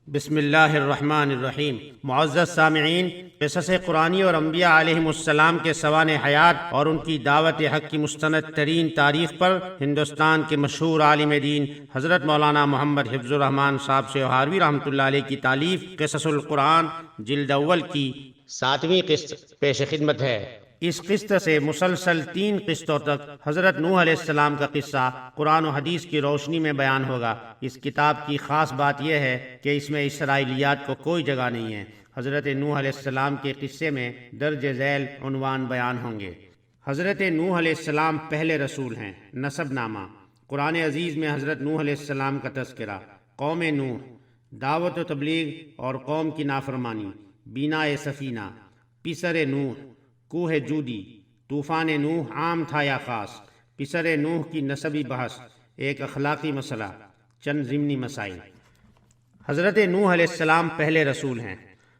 بسم اللہ الرحمن الرحیم۔ معزز سامعین، قصص قرآنی اور انبیاء علیہم السلام کے سوانح حیات اور ان کی دعوت حق کی مستند ترین تاریخ پر ہندوستان کے مشہور عالم دین حضرت مولانا محمد حفظ الرحمن صاحب سیوہاروی رحمۃ اللہ علیہ کی تألیف قصص القرآن جلد اول کی 7ویں قسط پیش خدمت ہے۔ اس قسط سے مسلسل 3 قسطوں تک حضرت نوح علیہ السلام کا قصہ قرآن و حدیث کی روشنی میں بیان ہوگا۔ اس کتاب کی خاص بات یہ ہے کہ اس میں اسرائیلیات کو کوئی جگہ نہیں ہے۔ حضرت نوح علیہ السلام کے قصے میں درج ذیل عنوان بیان ہوں گے۔ حضرت نوح علیہ السلام پہلے رسول ہیں۔ نسب نامہ۔ قرآن عزیز میں حضرت نوح علیہ السلام کا تذکرہ۔ قوم نوح، دعوت و تبلیغ اور قوم کی نافرمانی، بینائے سفینہ، پسر نوح، کوہ جودی، طوفان نوح عام تھا یا خاص، پسر نوح کی نسبی بحث، ایک اخلاقی مسئلہ، چند ضمنی مسائل۔ حضرت نوح علیہ السلام پہلے رسول ہیں۔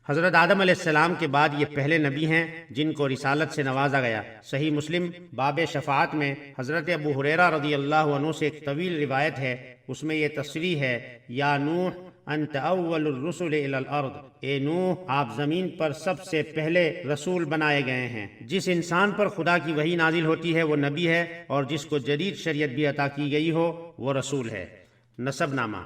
حضرت آدم علیہ السلام کے بعد یہ پہلے نبی ہیں جن کو رسالت سے نوازا گیا۔ صحیح مسلم باب شفاعت میں حضرت ابو ہریرہ رضی اللہ عنہ سے ایک طویل روایت ہے، اس میں یہ تصریح ہے، یا نوح انت اول الرسل الی الارض، اے نوح آپ زمین پر سب سے پہلے رسول بنائے گئے ہیں۔ جس انسان پر خدا کی وحی نازل ہوتی ہے وہ نبی ہے، اور جس کو جدید شریعت بھی عطا کی گئی ہو وہ رسول ہے۔ نسب نامہ۔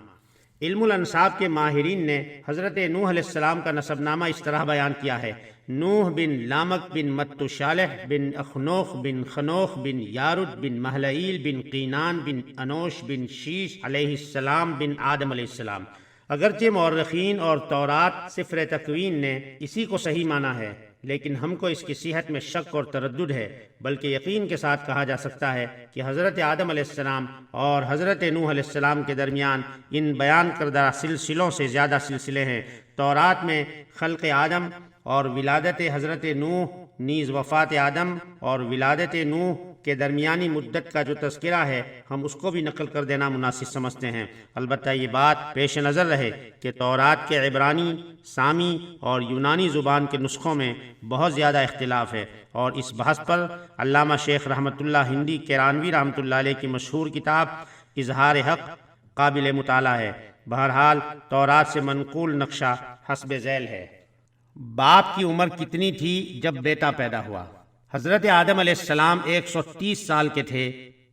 علم الانساب کے ماہرین نے حضرت نوح علیہ السلام کا نسب نامہ اس طرح بیان کیا ہے: نوح بن لامک بن متشالح بن اخنوخ بن خنوخ بن یارد بن مہلئیل بن قینان بن انوش بن شیش علیہ السلام بن آدم علیہ السلام۔ اگرچہ مورخین اور تورات سفر تکوین نے اسی کو صحیح مانا ہے، لیکن ہم کو اس کی صحت میں شک اور تردد ہے، بلکہ یقین کے ساتھ کہا جا سکتا ہے کہ حضرت آدم علیہ السلام اور حضرت نوح علیہ السلام کے درمیان ان بیان کردہ سلسلوں سے زیادہ سلسلے ہیں۔ تورات میں خلق آدم اور ولادت حضرت نوح نیز وفات آدم اور ولادت نوح کے درمیانی مدت کا جو تذکرہ ہے، ہم اس کو بھی نقل کر دینا مناسب سمجھتے ہیں۔ البتہ یہ بات پیش نظر رہے کہ تورات کے عبرانی، سامی اور یونانی زبان کے نسخوں میں بہت زیادہ اختلاف ہے، اور اس بحث پر علامہ شیخ رحمۃ اللہ ہندی کیرانوی رحمۃ اللہ علیہ کی مشہور کتاب اظہار حق قابل مطالعہ ہے۔ بہرحال تورات سے منقول نقشہ حسب ذیل ہے۔ باپ کی عمر کتنی تھی جب بیٹا پیدا ہوا؟ حضرت آدم علیہ السلام 130 سال کے تھے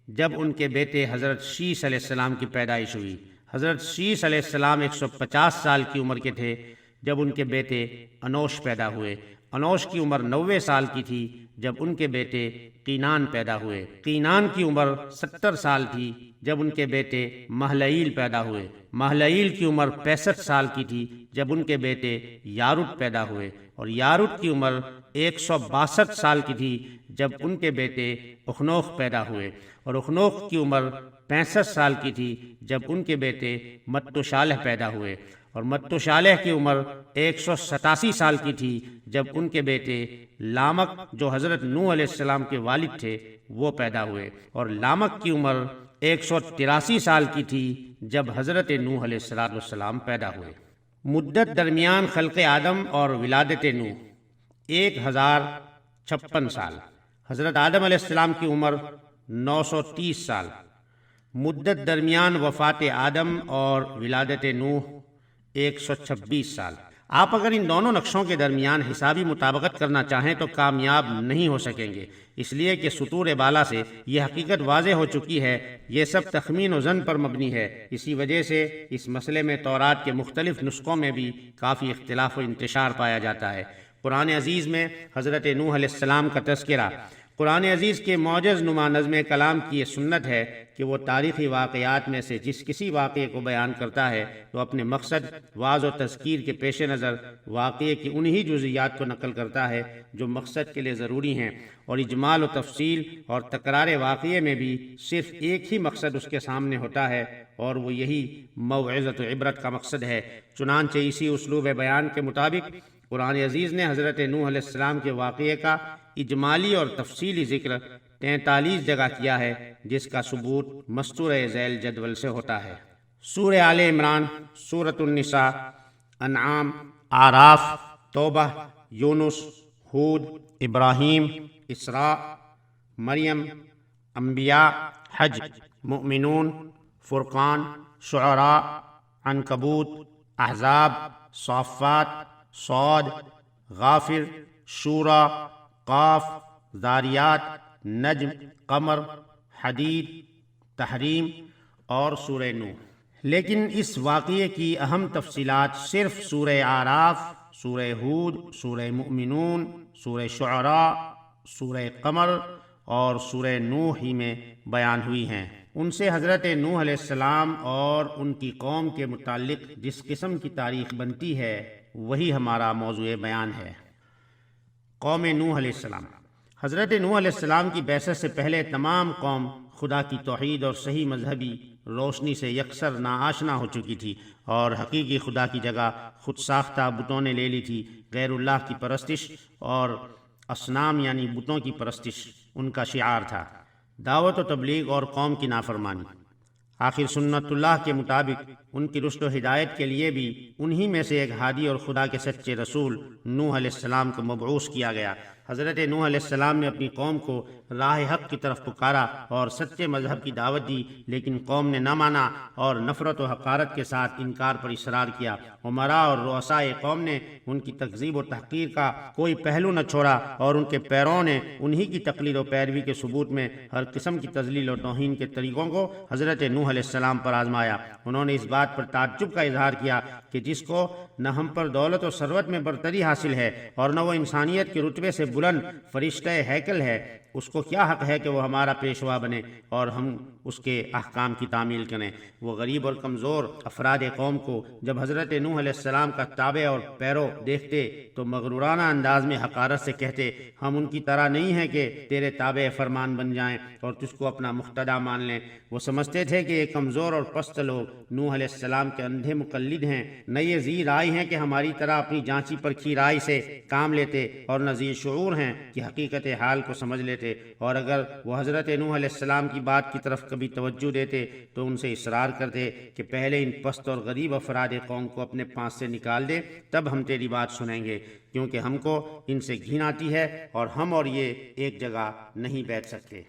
جب ان کے بیٹے حضرت شیش علیہ السلام کی پیدائش ہوئی۔ حضرت شیش علیہ السلام 150 سال کی عمر کے تھے جب ان کے بیٹے انوش پیدا ہوئے۔ انوش کی عمر 90 سال کی تھی جب ان کے بیٹے قینان پیدا ہوئے۔ قینان کی عمر 70 سال تھی جب ان کے بیٹے مہلئیل پیدا ہوئے۔ مہلئیل کی عمر 65 سال کی تھی جب ان کے بیٹے یارد پیدا ہوئے، اور یارد کی عمر 162 سال کی تھی جب ان کے بیٹے اخنوخ پیدا ہوئے، اور اخنوخ کی عمر 65 سال کی تھی جب ان کے بیٹے متشالح پیدا ہوئے، اور متشالح کی عمر 187 سال کی تھی جب ان کے بیٹے لامک جو حضرت نوح علیہ السلام کے والد تھے وہ پیدا ہوئے، اور لامک کی عمر 183 سال کی تھی جب حضرت نوح علیہ السلام پیدا ہوئے۔ مدت درمیان خلق آدم اور ولادت نوح 1056 سال۔ حضرت آدم علیہ السلام کی عمر 930 سال۔ مدت درمیان وفات آدم اور ولادت نوح 126 سال۔ آپ اگر ان دونوں نقشوں کے درمیان حسابی مطابقت کرنا چاہیں تو کامیاب نہیں ہو سکیں گے، اس لیے کہ سطور بالا سے یہ حقیقت واضح ہو چکی ہے، یہ سب تخمین و ظن پر مبنی ہے۔ اسی وجہ سے اس مسئلے میں تورات کے مختلف نسخوں میں بھی کافی اختلاف و انتشار پایا جاتا ہے۔ قرآن عزیز میں حضرت نوح علیہ السلام کا تذکرہ۔ قرآن عزیز کے معجز نما نظم کلام کی یہ سنت ہے کہ وہ تاریخی واقعات میں سے جس کسی واقعے کو بیان کرتا ہے تو اپنے مقصد واعظ و تذکیر کے پیش نظر واقعے کی انہی جزئیات کو نقل کرتا ہے جو مقصد کے لیے ضروری ہیں، اور اجمال و تفصیل اور تکرار واقعے میں بھی صرف ایک ہی مقصد اس کے سامنے ہوتا ہے، اور وہ یہی موعظۃ و عبرت کا مقصد ہے۔ چنانچہ اسی اسلوب بیان کے مطابق قرآن عزیز نے حضرت نوح علیہ السلام کے واقعے کا اجمالی اور تفصیلی ذکر 43 جگہ کیا ہے، جس کا ثبوت مستور ذیل جدول سے ہوتا ہے۔ سورہ آل عمران، سورۃ النساء، انعام، اعراف، توبہ، یونس، ہود، ابراہیم، اسراء، مریم، انبیاء، حج، مؤمنون، فرقان، شعراء، عنکبوت، احزاب، صافات، صاد، غافر، شورى، قاف، ذاریات، نجم، قمر، حدید، تحریم اور سورہ نوح۔ لیکن اس واقعے کی اہم تفصیلات صرف سورہ اعراف، سورہ ہود، سورہ مؤمنون، سورہ شعراء، سورہ قمر اور سورہ نوح ہی میں بیان ہوئی ہیں۔ ان سے حضرت نوح علیہ السلام اور ان کی قوم کے متعلق جس قسم کی تاریخ بنتی ہے وہی ہمارا موضوع بیان ہے۔ قوم نوح علیہ السلام۔ حضرت نوح علیہ السلام کی بعثت سے پہلے تمام قوم خدا کی توحید اور صحیح مذہبی روشنی سے یکسر ناآشنا ہو چکی تھی اور حقیقی خدا کی جگہ خود ساختہ بتوں نے لے لی تھی۔ غیر اللہ کی پرستش اور اصنام یعنی بتوں کی پرستش ان کا شعار تھا۔ دعوت و تبلیغ اور قوم کی نافرمانی۔ آخر سنت اللہ کے مطابق ان کی رشد و ہدایت کے لیے بھی انہی میں سے ایک ہادی اور خدا کے سچے رسول نوح علیہ السلام کو مبعوث کیا گیا۔ حضرت نوح علیہ السلام نے اپنی قوم کو راہ حق کی طرف پکارا اور سچے مذہب کی دعوت دی، لیکن قوم نے نہ مانا اور نفرت و حقارت کے ساتھ انکار پر اصرار کیا۔ امراء اور رؤساء قوم نے ان کی تکذیب و تحقیر کا کوئی پہلو نہ چھوڑا اور ان کے پیروں نے انہی کی تقلید و پیروی کے ثبوت میں ہر قسم کی تذلیل و توہین کے طریقوں کو حضرت نوح علیہ السلام پر آزمایا۔ انہوں نے اس بات پر تعجب کا اظہار کیا کہ جس کو نہ ہم پر دولت و ثروت میں برتری حاصل ہے اور نہ وہ انسانیت کے رتبے سے بلند فرشتہ ہیکل ہے، اس کو کیا حق ہے کہ وہ ہمارا پیشوا بنے اور ہم اس کے احکام کی تعمیل کریں۔ وہ غریب اور کمزور افراد قوم کو جب حضرت نوح علیہ السلام کا تابع اور پیرو دیکھتے تو مغرورانہ انداز میں حقارت سے کہتے، ہم ان کی طرح نہیں ہیں کہ تیرے تابع فرمان بن جائیں اور تجھ کو اپنا مقتدیٰ مان لیں۔ وہ سمجھتے تھے کہ یہ کمزور اور پست لوگ نوح علیہ السلام کے اندھے مقلد ہیں، نہ یہ ذی رائے ہیں کہ ہماری طرح اپنی جانچی پرکھی رائے سے کام لیتے، اور نہ ذی شعور ہیں کہ حقیقت حال کو سمجھ لیتے، اور اگر وہ حضرت نوح علیہ السلام کی بات کی طرف کبھی توجہ دیتے تو ان سے اصرار کرتے کہ پہلے ان پست اور غریب افراد قوم کو اپنے پاس سے نکال دے، تب ہم تیری بات سنیں گے، کیونکہ ہم کو ان سے گھن آتی ہے اور ہم اور یہ ایک جگہ نہیں بیٹھ سکتے۔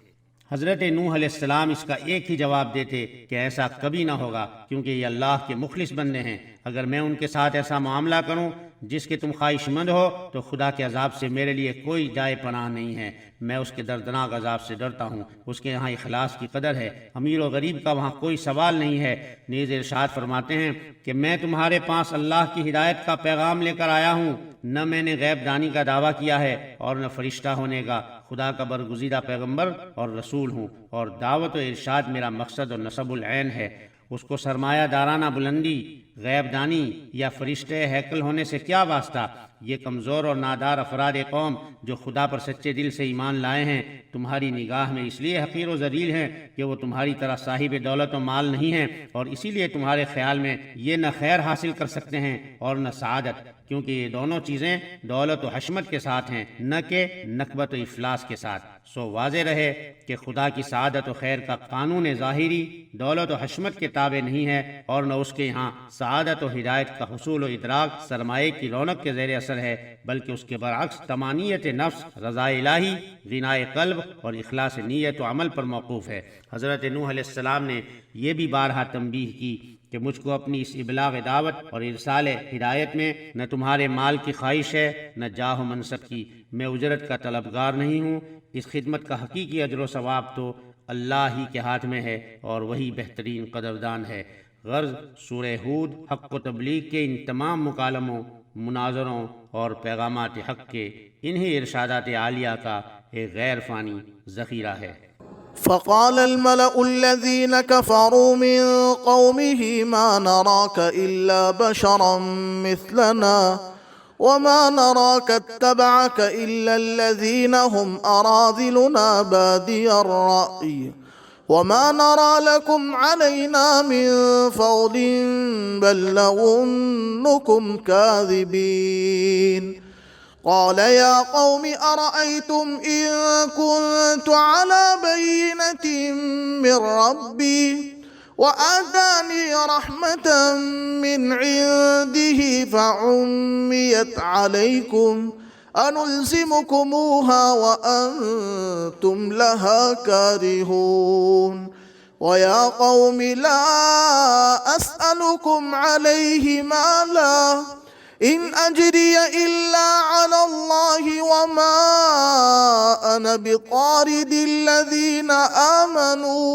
حضرت نوح علیہ السلام اس کا ایک ہی جواب دیتے کہ ایسا کبھی نہ ہوگا، کیونکہ یہ اللہ کے مخلص بندے ہیں۔ اگر میں ان کے ساتھ ایسا معاملہ کروں جس کے تم خواہش مند ہو تو خدا کے عذاب سے میرے لیے کوئی جائے پناہ نہیں ہے۔ میں اس کے دردناک عذاب سے ڈرتا ہوں۔ اس کے یہاں اخلاص کی قدر ہے، امیر و غریب کا وہاں کوئی سوال نہیں ہے۔ نیز ارشاد فرماتے ہیں کہ میں تمہارے پاس اللہ کی ہدایت کا پیغام لے کر آیا ہوں، نہ میں نے غیب دانی کا دعویٰ کیا ہے اور نہ فرشتہ ہونے کا، خدا کا برگزیدہ پیغمبر اور رسول ہوں، اور دعوت و ارشاد میرا مقصد اور نصب العین ہے۔ اس کو سرمایہ دارانہ بلندی، غیب دانی یا فرشتے ہیکل ہونے سے کیا واسطہ؟ یہ کمزور اور نادار افراد قوم جو خدا پر سچے دل سے ایمان لائے ہیں تمہاری نگاہ میں اس لیے حقیر و ذلیل ہیں کہ وہ تمہاری طرح صاحب دولت و مال نہیں ہیں، اور اسی لیے تمہارے خیال میں یہ نہ خیر حاصل کر سکتے ہیں اور نہ سعادت، کیونکہ یہ دونوں چیزیں دولت و حشمت کے ساتھ ہیں، نہ کہ نکبت و افلاس کے ساتھ۔ سو واضح رہے کہ خدا کی سعادت و خیر کا قانون ظاہری دولت و حشمت کے تابع نہیں ہے، اور نہ اس کے یہاں سعادت و ہدایت کا حصول و ادراک سرمایہ کی رونق کے زیر اثر ہے، بلکہ اس کے برعکس طمانینت نفس، رضا الہی، غنائے قلب اور اخلاص نیت و عمل پر موقوف ہے۔ حضرت نوح علیہ السلام نے یہ بھی بارہا تنبیہ کی کہ مجھ کو اپنی اس ابلاغ دعوت اور ارسال ہدایت میں نہ تمہارے مال کی خواہش ہے نہ جاہ و منصب کی، میں اجرت کا طلبگار نہیں ہوں۔ اس خدمت کا حقیقی اجر و ثواب تو اللہ ہی کے ہاتھ میں ہے اور وہی بہترین قدردان ہے۔ غرض سورہ ہود حق و تبلیغ کے ان تمام مکالموں، مناظروں اور پیغامات حق کے انہی ارشادات عالیہ کا ایک غیر فانی ذخیرہ ہے۔ فقال الملأ الذين كفروا من قومه ما نراك إلا بشرا مثلنا وما نراك اتبعك إلا الذين هم أراذلنا بادي الرأي وما نرى لكم علينا من فضل بل نظنكم كاذبين قال يا قوم أرأيتم إن كنت على بينة من ربي وآتاني رحمة من عنده فعميت عليكم أنلزمكموها وأنتم لها كارهون وَيَا قَوْمِ لَا أَسْأَلُكُمْ عَلَيْهِ مَالًا إِنْ أَجْرِيَ إِلَّا عَلَى اللَّهِ وَمَا أَنَا بِطَارِدِ الَّذِينَ آمَنُوا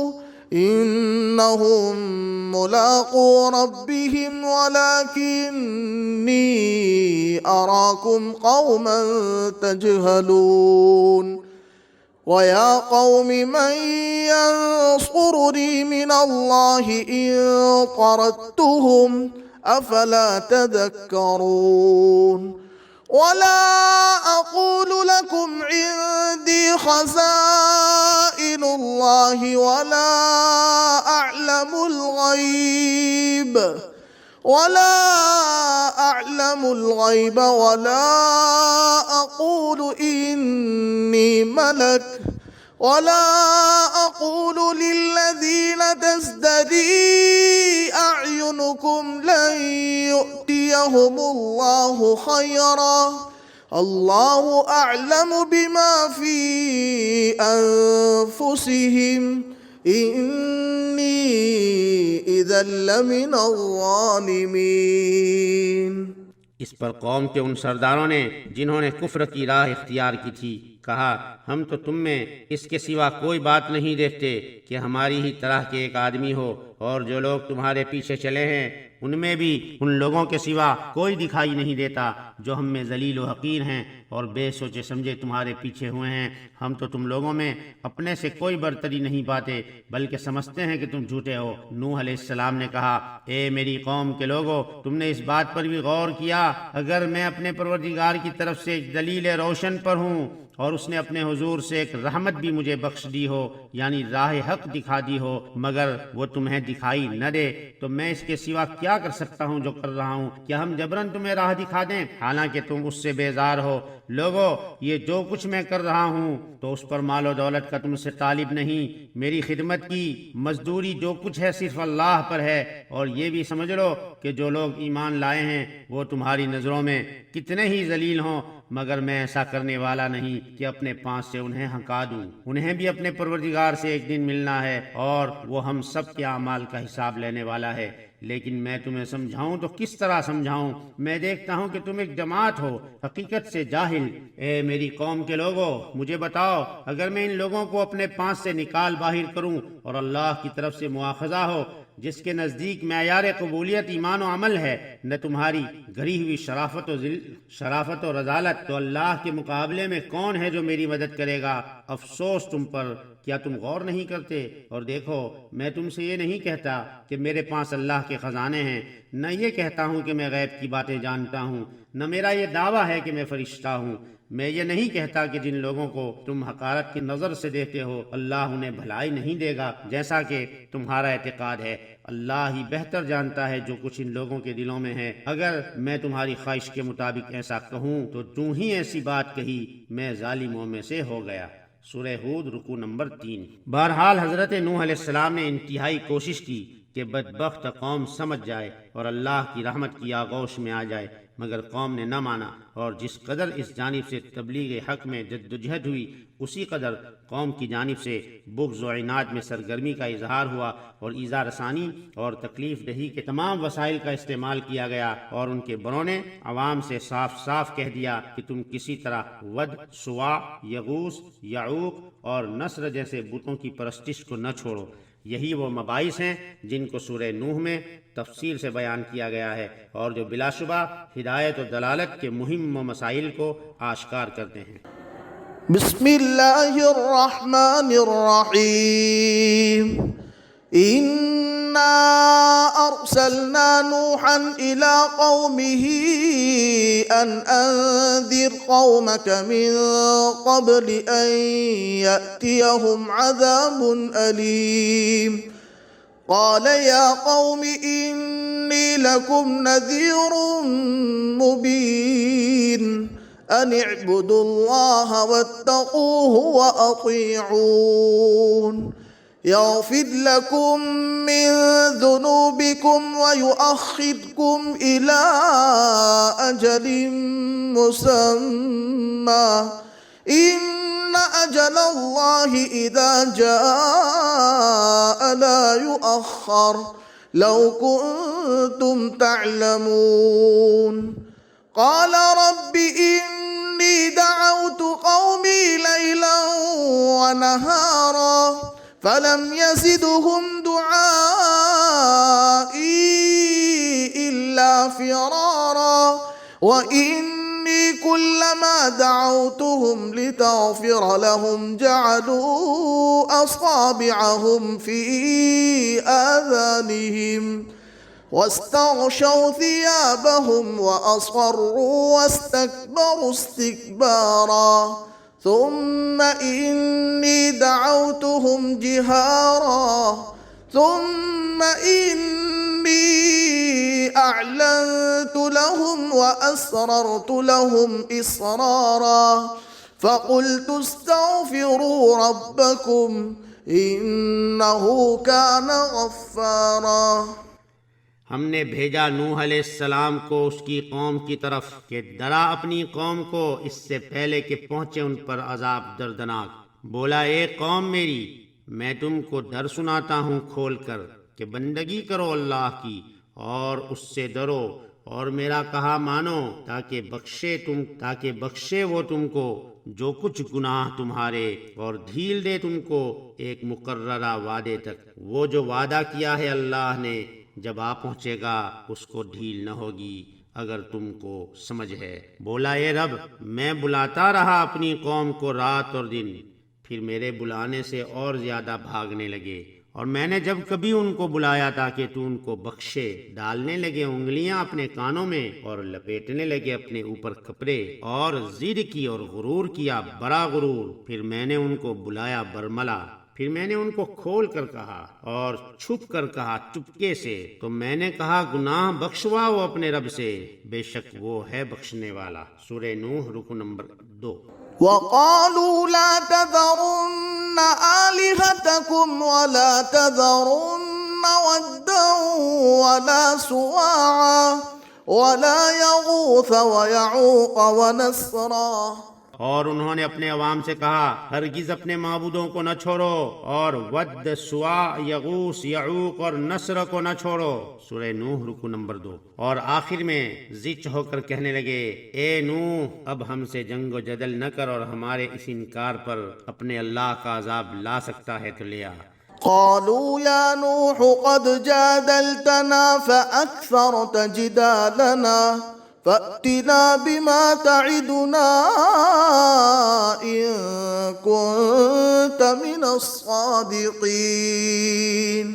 إِنَّهُمْ مُلَاقُو رَبِّهِمْ وَلَكِنِّي أَرَاكُمْ قَوْمًا تَجْهَلُونَ وَيَا قَوْمِ مَنْ يَنصُرُنِي مِنَ اللَّهِ إِنْ طَرَدتُّهُمْ أَفَلَا تَذَكَّرُونَ وَلَا أَقُولُ لَكُمْ عِنْدِي خَزَائِنُ اللَّهِ وَلَا أَعْلَمُ الْغَيْبَ وَلَا أَقُولُ إِنِّي مَلَكٌ وَلَا أَقُولُ لِلَّذِينَ تَزْدَرِي أَعْيُنُكُمْ لَنْ يُؤْتِيَهُمُ اللَّهُ خَيْرًا اللَّهُ أَعْلَمُ بِمَا فِي أَنفُسِهِمْ إِنِّي إِذًا لَمِنَ الظَّالِمِينَ۔ اس پر قوم کے ان سرداروں نے جنہوں نے کفر کی راہ اختیار کی تھی کہا، ہم تو تم میں اس کے سوا کوئی بات نہیں دیکھتے کہ ہماری ہی طرح کے ایک آدمی ہو، اور جو لوگ تمہارے پیچھے چلے ہیں ان میں بھی ان لوگوں کے سوا کوئی دکھائی نہیں دیتا جو ہم میں ذلیل و حقیر ہیں اور بے سوچے سمجھے تمہارے پیچھے ہوئے ہیں۔ ہم تو تم لوگوں میں اپنے سے کوئی برتری نہیں پاتے بلکہ سمجھتے ہیں کہ تم جھوٹے ہو۔ نوح علیہ السلام نے کہا، اے میری قوم کے لوگو، تم نے اس بات پر بھی غور کیا اگر میں اپنے پروردگار کی طرف سے ایک دلیل روشن پر ہوں اور اس نے اپنے حضور سے ایک رحمت بھی مجھے بخش دی ہو، یعنی راہ حق دکھا دی ہو، مگر وہ تمہیں دکھائی نہ دے، تو میں اس کے سوا کیا کر سکتا ہوں جو کر رہا ہوں؟ کیا ہم جبرن تمہیں راہ دکھا دیں حالانکہ تم اس سے بیزار ہو؟ لوگو، یہ جو کچھ میں کر رہا ہوں تو اس پر مال و دولت کا تم سے طالب نہیں، میری خدمت کی مزدوری جو کچھ ہے صرف اللہ پر ہے، اور یہ بھی سمجھ لو کہ جو لوگ ایمان لائے ہیں وہ تمہاری نظروں میں کتنے ہی ذلیل ہوں، مگر میں ایسا کرنے والا نہیں کہ اپنے پاس سے انہیں ہنکا دوں۔ انہیں بھی اپنے پروردگار سے ایک دن ملنا ہے اور وہ ہم سب کے اعمال کا حساب لینے والا ہے، لیکن میں تمہیں سمجھاؤں تو کس طرح سمجھاؤں؟ میں دیکھتا ہوں کہ تم ایک جماعت ہو حقیقت سے جاہل۔ اے میری قوم کے لوگو، مجھے بتاؤ، اگر میں ان لوگوں کو اپنے پاس سے نکال باہر کروں اور اللہ کی طرف سے مواخذہ ہو جس کے نزدیک معیار قبولیت ایمان و عمل ہے، نہ تمہاری گھڑی ہوئی شرافت و رذالت، تو اللہ کے مقابلے میں کون ہے جو میری مدد کرے گا؟ افسوس تم پر، کیا تم غور نہیں کرتے؟ اور دیکھو، میں تم سے یہ نہیں کہتا کہ میرے پاس اللہ کے خزانے ہیں، نہ یہ کہتا ہوں کہ میں غیب کی باتیں جانتا ہوں، نہ میرا یہ دعویٰ ہے کہ میں فرشتہ ہوں۔ میں یہ نہیں کہتا کہ جن لوگوں کو تم حقارت کی نظر سے دیکھتے ہو اللہ انہیں بھلائی نہیں دے گا جیسا کہ تمہارا اعتقاد ہے۔ اللہ ہی بہتر جانتا ہے جو کچھ ان لوگوں کے دلوں میں ہے۔ اگر میں تمہاری خواہش کے مطابق ایسا کہوں تو ہی ایسی بات کہی، میں ظالموں میں سے ہو گیا۔ سورہ ہود رکوع نمبر 3۔ بہرحال حضرت نوح علیہ السلام نے انتہائی کوشش کی کہ بدبخت قوم سمجھ جائے اور اللہ کی رحمت کی آغوش میں آ جائے، مگر قوم نے نہ مانا، اور جس قدر اس جانب سے تبلیغ حق میں جدوجہد ہوئی اسی قدر قوم کی جانب سے بغض و عناد میں سرگرمی کا اظہار ہوا، اور ایذا رسانی اور تکلیف دہی کے تمام وسائل کا استعمال کیا گیا، اور ان کے بڑوں نے عوام سے صاف صاف کہہ دیا کہ تم کسی طرح ود، سوا، یغوث، یعوق اور نصر جیسے بتوں کی پرستش کو نہ چھوڑو۔ یہی وہ مباحث ہیں جن کو سورہ نوح میں تفصیل سے بیان کیا گیا ہے، اور جو بلا شبہ ہدایت و دلالت کے مہم و مسائل کو آشکار کرتے ہیں۔ بسم اللہ الرحمن الرحیم۔ اِنَّا أَرْسَلْنَا نُوحًا إِلَىٰ قَوْمِهِ أَنْ أَنذِرْ قَوْمَكَ مِنْ قَبْلِ أَنْ يَأْتِيَهُمْ عَذَابٌ أَلِيمٌ قَالَ يَا قَوْمِ إِنِّي لَكُمْ نَذِيرٌ مُبِينٌ أَنِ اعْبُدُوا اللَّهَ وَاتَّقُوهُ وَأَطِيعُونِ يغفر لكم من ذنوبكم ويؤخركم إلى أجل مسمى إن أجل الله إذا جاء لا يؤخر لو كنتم تعلمون قال رب إني دعوت قومي ليلا ونهارا فلم يزدهم دعائي إلا فرارا وإني كلما دعوتهم لتغفر لهم جعلوا أصابعهم في آذانهم واستغشوا ثيابهم وأصروا واستكبروا استكبارا ثم إني دعوتهم جهارا ثم إني أعلنت لهم وأسررت لهم إسرارا فقلت استغفروا ربكم إنه كان غفارا۔ ہم نے بھیجا نوح علیہ السلام کو اس کی قوم کی طرف کہ ڈرا اپنی قوم کو اس سے پہلے کہ پہنچے ان پر عذاب دردناک۔ بولا اے قوم میری، میں تم کو ڈر سناتا ہوں کھول کر کہ بندگی کرو اللہ کی اور اس سے ڈرو اور میرا کہا مانو تاکہ بخشے وہ تم کو جو کچھ گناہ تمہارے اور ڈھیل دے تم کو ایک مقررہ وعدے تک۔ وہ جو وعدہ کیا ہے اللہ نے جب آ پہنچے گا اس کو ڈھیل نہ ہوگی اگر تم کو سمجھ ہے۔ بولا اے رب، میں بلاتا رہا اپنی قوم کو رات اور دن، پھر میرے بلانے سے اور زیادہ بھاگنے لگے، اور میں نے جب کبھی ان کو بلایا تاکہ تو ان کو بخشے، ڈالنے لگے انگلیاں اپنے کانوں میں اور لپیٹنے لگے اپنے اوپر کپڑے، اور ضد کی اور غرور کیا بڑا غرور۔ پھر میں نے ان کو بلایا برملا، پھر میں نے ان کو کھول کر کہا اور چھپ کر کہا چپکے سے، تو میں نے کہا گناہ بخشواؤ اپنے رب سے، بے شک وہ ہے بخشنے والا۔ سورہ نوح رکو نمبر 2۔ وقالوا لا تذرن آلهتكم ولا تذرن ودا ولا سواعا ولا يغوث ويعوق ونسرا۔ اور انہوں نے اپنے عوام سے کہا ہرگز اپنے معبودوں کو نہ چھوڑو، اور ود، سوا، یغوث، یعوق اور نصر کو نہ چھوڑو۔ سورہ نوح رکو نمبر 2۔ اور آخر میں زچ ہو کر کہنے لگے اے نوح، اب ہم سے جنگ و جدل نہ کر اور ہمارے اس انکار پر اپنے اللہ کا عذاب لا سکتا ہے تو لیا۔ قالوا يا نوح قد جادلتنا فأكثرت جدالنا فأتنا بما تعدنا إن كنت من الصادقين۔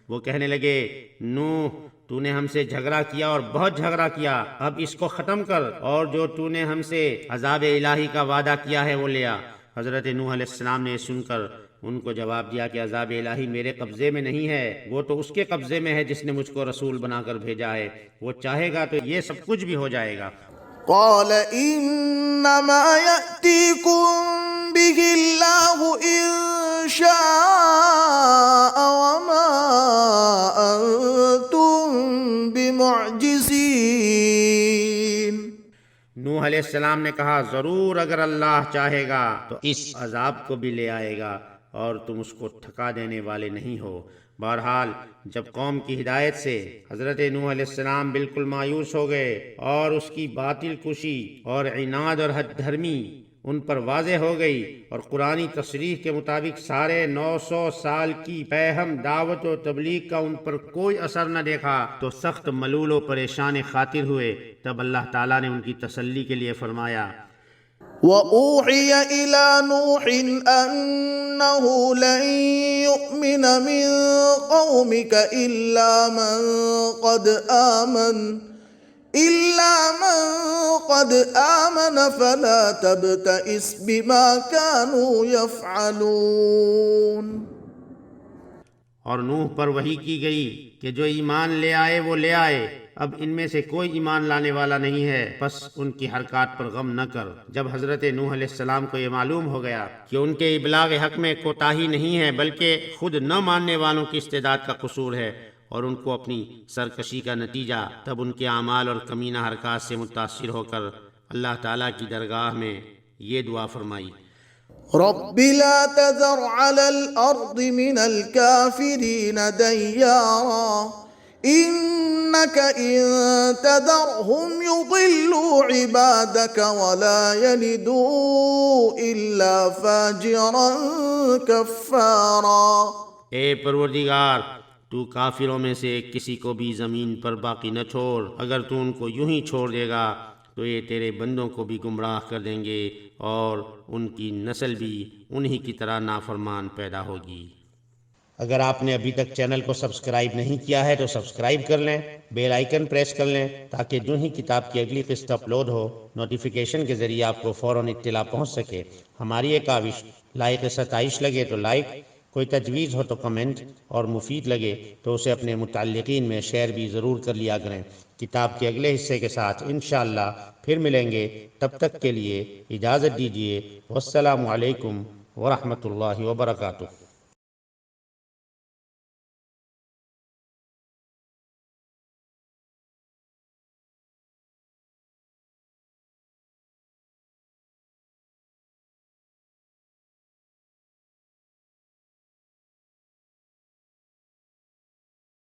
وہ کہنے لگے نوح، تو نے ہم سے جھگڑا کیا اور بہت جھگڑا کیا، اب اس کو ختم کر، اور جو تو نے ہم سے عذاب الہی کا وعدہ کیا ہے وہ لیا۔ حضرت نوح علیہ السلام نے سن کر ان کو جواب دیا کہ عذاب الہی میرے قبضے میں نہیں ہے، وہ تو اس کے قبضے میں ہے جس نے مجھ کو رسول بنا کر بھیجا ہے، وہ چاہے گا تو یہ سب کچھ بھی ہو جائے گا۔ قال انما يأتيكم به الله ان شاء وما انتم بمعجزين۔ نوح علیہ السلام نے کہا ضرور اگر اللہ چاہے گا تو اس عذاب کو بھی لے آئے گا اور تم اس کو تھکا دینے والے نہیں ہو۔ بہرحال جب قوم کی ہدایت سے حضرت نوح علیہ السلام بالکل مایوس ہو گئے اور اس کی باطل کشی اور عناد اور حد دھرمی ان پر واضح ہو گئی، اور قرآنی تصریح کے مطابق سارے 900 سال کی پیہم دعوت و تبلیغ کا ان پر کوئی اثر نہ دیکھا تو سخت ملول و پریشان خاطر ہوئے۔ تب اللہ تعالیٰ نے ان کی تسلی کے لیے فرمایا وَأُوحِيَ إِلَى نُوحٍ أَنَّهُ لَن يُؤْمِنَ مِن قَوْمِكَ إِلَّا مَن قَدْ آمَنَ فَلَا تَبْتَئِسْ بِمَا كَانُوا يَفْعَلُونَ۔ اور نوح پر وحی کی گئی کہ جو ایمان لے آئے وہ لے آئے، اب ان میں سے کوئی ایمان لانے والا نہیں ہے، بس ان کی حرکات پر غم نہ کر۔ جب حضرت نوح علیہ السلام کو یہ معلوم ہو گیا کہ ان کے ابلاغ حق میں کوتاہی نہیں ہے بلکہ خود نہ ماننے والوں کی استعداد کا قصور ہے اور ان کو اپنی سرکشی کا نتیجہ، تب ان کے اعمال اور کمینہ حرکات سے متاثر ہو کر اللہ تعالیٰ کی درگاہ میں یہ دعا فرمائی رب لا تذر على الأرض من الكافرين ديارا إنك إن تذرهم يضلوا عبادك ولا يلدوا إلا فاجرا كفارا۔ اے پروردگار، تو کافروں میں سے کسی کو بھی زمین پر باقی نہ چھوڑ، اگر تو ان کو یوں ہی چھوڑ دے گا تو یہ تیرے بندوں کو بھی گمراہ کر دیں گے اور ان کی نسل بھی انہی کی طرح نافرمان پیدا ہوگی۔ اگر آپ نے ابھی تک چینل کو سبسکرائب نہیں کیا ہے تو سبسکرائب کر لیں، بیل آئیکن پریس کر لیں تاکہ جو ہی کتاب کی اگلی قسط اپلوڈ ہو نوٹیفیکیشن کے ذریعے آپ کو فوراً اطلاع پہنچ سکے۔ ہماری ایک کاوش لائق 27 لگے تو لائک، کوئی تجویز ہو تو کمنٹ، اور مفید لگے تو اسے اپنے متعلقین میں شیئر بھی ضرور کر لیا کریں۔ کتاب کے اگلے حصے کے ساتھ انشاءاللہ پھر ملیں گے، تب تک کے لیے اجازت دیجیے۔ والسلام علیکم ورحمۃ اللہ وبرکاتہ۔